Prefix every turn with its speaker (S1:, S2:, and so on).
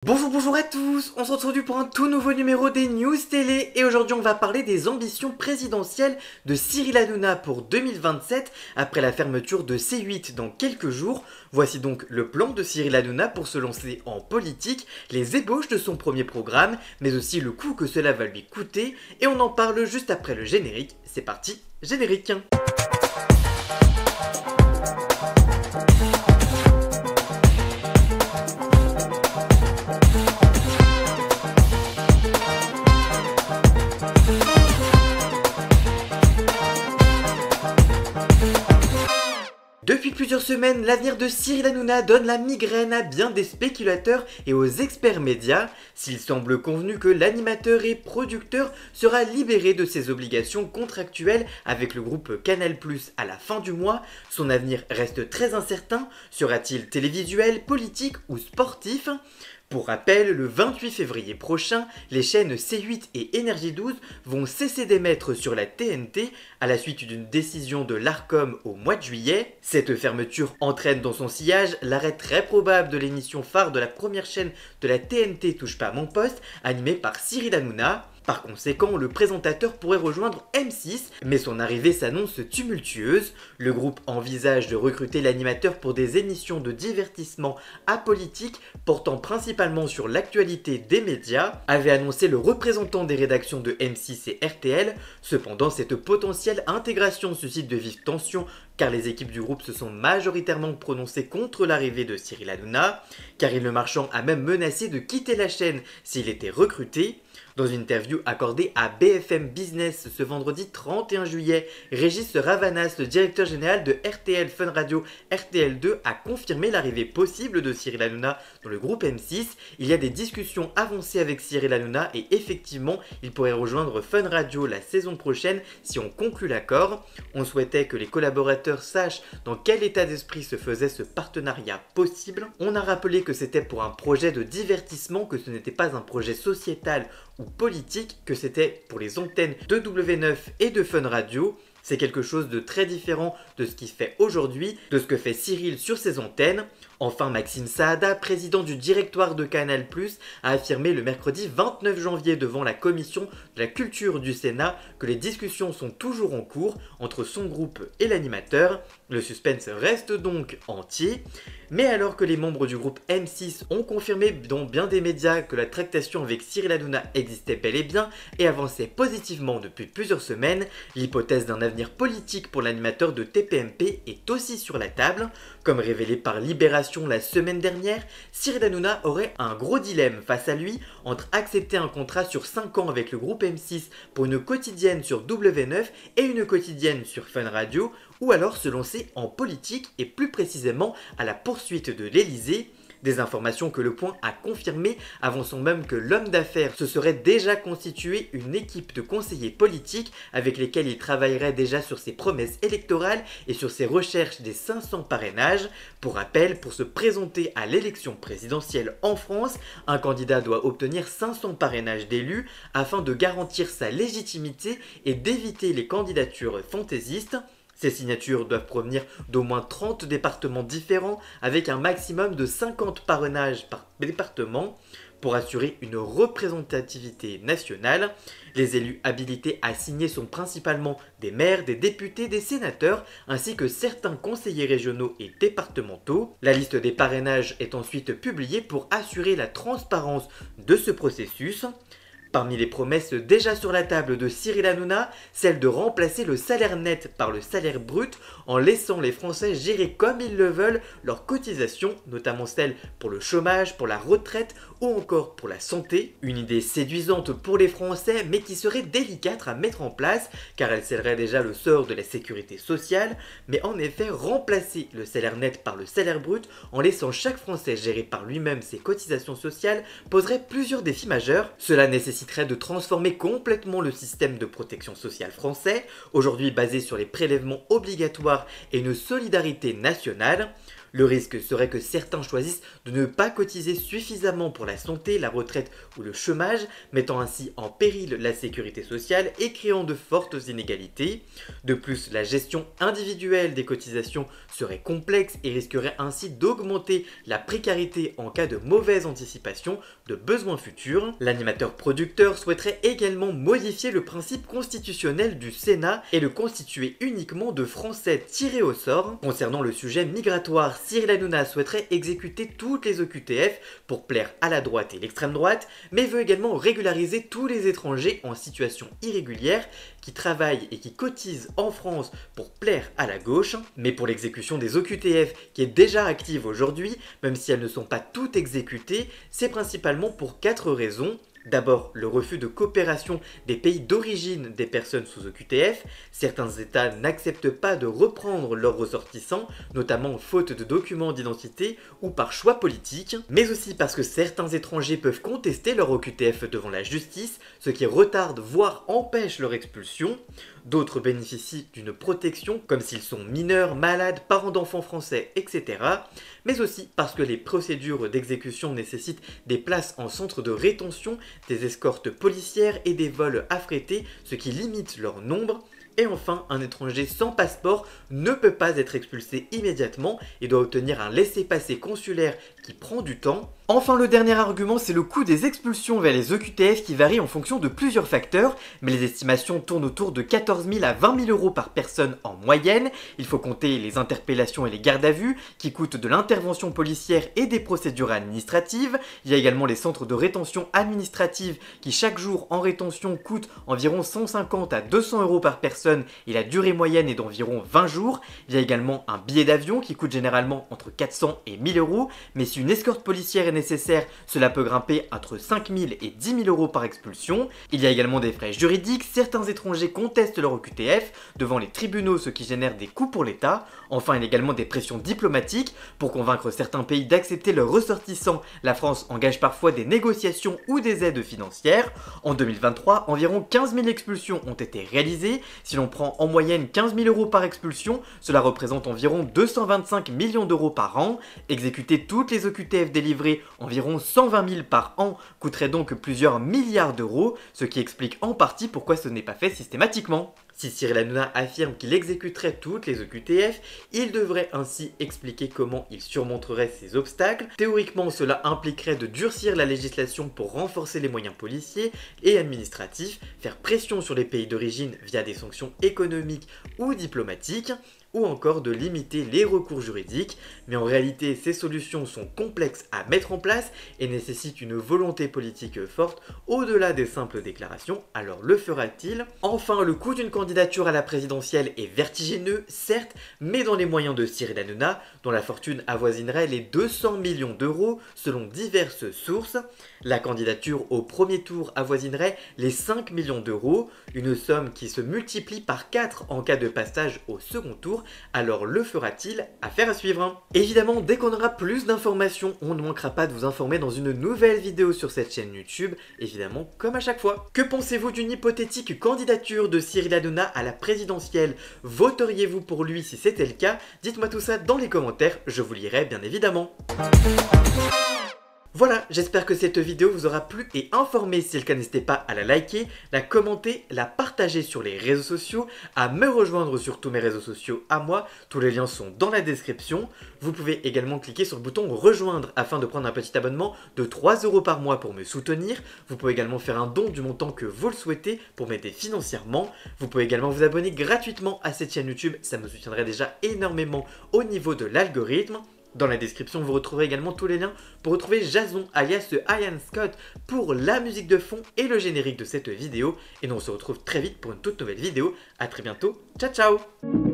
S1: Bonjour à tous, on se retrouve pour un tout nouveau numéro des News Télé et aujourd'hui on va parler des ambitions présidentielles de Cyril Hanouna pour 2027 après la fermeture de C8 dans quelques jours. Voici donc le plan de Cyril Hanouna pour se lancer en politique, les ébauches de son premier programme, mais aussi le coût que cela va lui coûter et on en parle juste après le générique. C'est parti, générique. Depuis plusieurs semaines, l'avenir de Cyril Hanouna donne la migraine à bien des spéculateurs et aux experts médias. S'il semble convenu que l'animateur et producteur sera libéré de ses obligations contractuelles avec le groupe Canal+ à la fin du mois, son avenir reste très incertain. Sera-t-il télévisuel, politique ou sportif ? Pour rappel, le 28 février prochain, les chaînes C8 et Énergie 12 vont cesser d'émettre sur la TNT à la suite d'une décision de l'Arcom au mois de juillet. Cette fermeture entraîne dans son sillage l'arrêt très probable de l'émission phare de la première chaîne de la TNT Touche pas à mon poste, animée par Cyril Hanouna. Par conséquent, le présentateur pourrait rejoindre M6, mais son arrivée s'annonce tumultueuse. Le groupe envisage de recruter l'animateur pour des émissions de divertissement apolitiques portant principalement sur l'actualité des médias, avait annoncé le représentant des rédactions de M6 et RTL. Cependant, cette potentielle intégration suscite de vives tensions car les équipes du groupe se sont majoritairement prononcées contre l'arrivée de Cyril Hanouna. Karine Le Marchand a même menacé de quitter la chaîne s'il était recruté. Dans une interview accordée à BFM Business ce vendredi 31 juillet, Régis Ravanas, le directeur général de RTL Fun Radio RTL2, a confirmé l'arrivée possible de Cyril Hanouna dans le groupe M6. Il y a des discussions avancées avec Cyril Hanouna et effectivement, il pourrait rejoindre Fun Radio la saison prochaine si on conclut l'accord. On souhaitait que les collaborateurs sachent dans quel état d'esprit se faisait ce partenariat possible. On a rappelé que c'était pour un projet de divertissement, que ce n'était pas un projet sociétal ou politique, que c'était pour les antennes de W9 et de Fun Radio. C'est quelque chose de très différent de ce qui se fait aujourd'hui, de ce que fait Cyril sur ses antennes. Enfin, Maxime Saada, président du directoire de Canal+, a affirmé le mercredi 29 janvier devant la commission de la culture du Sénat que les discussions sont toujours en cours entre son groupe et l'animateur. Le suspense reste donc entier. Mais alors que les membres du groupe M6 ont confirmé dans bien des médias que la tractation avec Cyril Hanouna existait bel et bien et avançait positivement depuis plusieurs semaines, l'hypothèse d'un avenir politique pour l'animateur de TPMP est aussi sur la table. Comme révélé par Libération la semaine dernière, Cyril Hanouna aurait un gros dilemme face à lui entre accepter un contrat sur 5 ans avec le groupe M6 pour une quotidienne sur W9 et une quotidienne sur Fun Radio, ou alors se lancer en politique et plus précisément à la poursuite de l'Elysée. Des informations que Le Point a confirmées, avançant même que l'homme d'affaires se serait déjà constitué une équipe de conseillers politiques avec lesquels il travaillerait déjà sur ses promesses électorales et sur ses recherches des 500 parrainages. Pour rappel, pour se présenter à l'élection présidentielle en France, un candidat doit obtenir 500 parrainages d'élus afin de garantir sa légitimité et d'éviter les candidatures fantaisistes. Ces signatures doivent provenir d'au moins 30 départements différents avec un maximum de 50 parrainages par département pour assurer une représentativité nationale. Les élus habilités à signer sont principalement des maires, des députés, des sénateurs ainsi que certains conseillers régionaux et départementaux. La liste des parrainages est ensuite publiée pour assurer la transparence de ce processus. Parmi les promesses déjà sur la table de Cyril Hanouna, celle de remplacer le salaire net par le salaire brut en laissant les Français gérer comme ils le veulent leurs cotisations, notamment celles pour le chômage, pour la retraite ou encore pour la santé. Une idée séduisante pour les Français mais qui serait délicate à mettre en place car elle scellerait déjà le sort de la sécurité sociale. Mais en effet, remplacer le salaire net par le salaire brut en laissant chaque Français gérer par lui-même ses cotisations sociales poserait plusieurs défis majeurs. Cela nécessiterait de transformer complètement le système de protection sociale français, aujourd'hui basé sur les prélèvements obligatoires et une solidarité nationale. Le risque serait que certains choisissent de ne pas cotiser suffisamment pour la santé, la retraite ou le chômage, mettant ainsi en péril la sécurité sociale et créant de fortes inégalités. De plus, la gestion individuelle des cotisations serait complexe et risquerait ainsi d'augmenter la précarité en cas de mauvaise anticipation de besoins futurs. L'animateur-producteur souhaiterait également modifier le principe constitutionnel du Sénat et le constituer uniquement de Français tirés au sort. Concernant le sujet migratoire, Cyril Hanouna souhaiterait exécuter toutes les OQTF pour plaire à la droite et l'extrême droite, mais veut également régulariser tous les étrangers en situation irrégulière qui travaillent et qui cotisent en France pour plaire à la gauche. Mais pour l'exécution des OQTF, qui est déjà active aujourd'hui, même si elles ne sont pas toutes exécutées, c'est principalement pour 4 raisons. D'abord, le refus de coopération des pays d'origine des personnes sous OQTF. Certains États n'acceptent pas de reprendre leurs ressortissants, notamment faute de documents d'identité ou par choix politique, mais aussi parce que certains étrangers peuvent contester leur OQTF devant la justice, ce qui retarde voire empêche leur expulsion. D'autres bénéficient d'une protection comme s'ils sont mineurs, malades, parents d'enfants français, etc. Mais aussi parce que les procédures d'exécution nécessitent des places en centre de rétention, des escortes policières et des vols affrétés, ce qui limite leur nombre. Et enfin, un étranger sans passeport ne peut pas être expulsé immédiatement et doit obtenir un laissez-passer consulaire qui prend du temps. Enfin, le dernier argument, c'est le coût des expulsions vers les OQTF qui varie en fonction de plusieurs facteurs, mais les estimations tournent autour de 14 000 à 20 000 euros par personne en moyenne. Il faut compter les interpellations et les gardes à vue qui coûtent de l'intervention policière et des procédures administratives. Il y a également les centres de rétention administrative qui chaque jour en rétention coûtent environ 150 à 200 euros par personne et la durée moyenne est d'environ 20 jours. Il y a également un billet d'avion qui coûte généralement entre 400 et 1000 euros, mais si une escorte policière est nécessaire, cela peut grimper entre 5 000 et 10 000 euros par expulsion. Il y a également des frais juridiques, certains étrangers contestent leur OQTF devant les tribunaux, ce qui génère des coûts pour l'État. Enfin, il y a également des pressions diplomatiques pour convaincre certains pays d'accepter leurs ressortissants. La France engage parfois des négociations ou des aides financières. En 2023, environ 15 000 expulsions ont été réalisées. Si l'on prend en moyenne 15 000 euros par expulsion, cela représente environ 225 millions d'euros par an. Exécuter toutes les OQTF délivrées, environ 120 000 par an, coûterait donc plusieurs milliards d'euros, ce qui explique en partie pourquoi ce n'est pas fait systématiquement. Si Cyril Hanouna affirme qu'il exécuterait toutes les OQTF, il devrait ainsi expliquer comment il surmonterait ces obstacles. Théoriquement, cela impliquerait de durcir la législation pour renforcer les moyens policiers et administratifs, faire pression sur les pays d'origine via des sanctions économiques ou diplomatiques, ou encore de limiter les recours juridiques, mais en réalité ces solutions sont complexes à mettre en place et nécessitent une volonté politique forte au-delà des simples déclarations, alors le fera-t-il? Enfin, le coût d'une candidature à la présidentielle est vertigineux, certes, mais dans les moyens de Cyril Hanouna, dont la fortune avoisinerait les 200 millions d'euros selon diverses sources. La candidature au premier tour avoisinerait les 5 millions d'euros, une somme qui se multiplie par 4 en cas de passage au second tour, alors le fera-t-il? Affaire à suivre. Évidemment, dès qu'on aura plus d'informations, on ne manquera pas de vous informer dans une nouvelle vidéo sur cette chaîne YouTube, évidemment comme à chaque fois. Que pensez-vous d'une hypothétique candidature de Cyril Hanouna à la présidentielle? Voteriez-vous pour lui si c'était le cas? Dites-moi tout ça dans les commentaires, je vous lirai bien évidemment. Voilà, j'espère que cette vidéo vous aura plu et informé. Si c'est le cas, n'hésitez pas à la liker, la commenter, la partager sur les réseaux sociaux, à me rejoindre sur tous mes réseaux sociaux à moi. Tous les liens sont dans la description. Vous pouvez également cliquer sur le bouton rejoindre afin de prendre un petit abonnement de 3 € par mois pour me soutenir. Vous pouvez également faire un don du montant que vous le souhaitez pour m'aider financièrement. Vous pouvez également vous abonner gratuitement à cette chaîne YouTube, ça me soutiendrait déjà énormément au niveau de l'algorithme. Dans la description, vous retrouverez également tous les liens pour retrouver Jason alias Ian Scott pour la musique de fond et le générique de cette vidéo. Et nous on se retrouve très vite pour une toute nouvelle vidéo. A très bientôt, ciao ciao!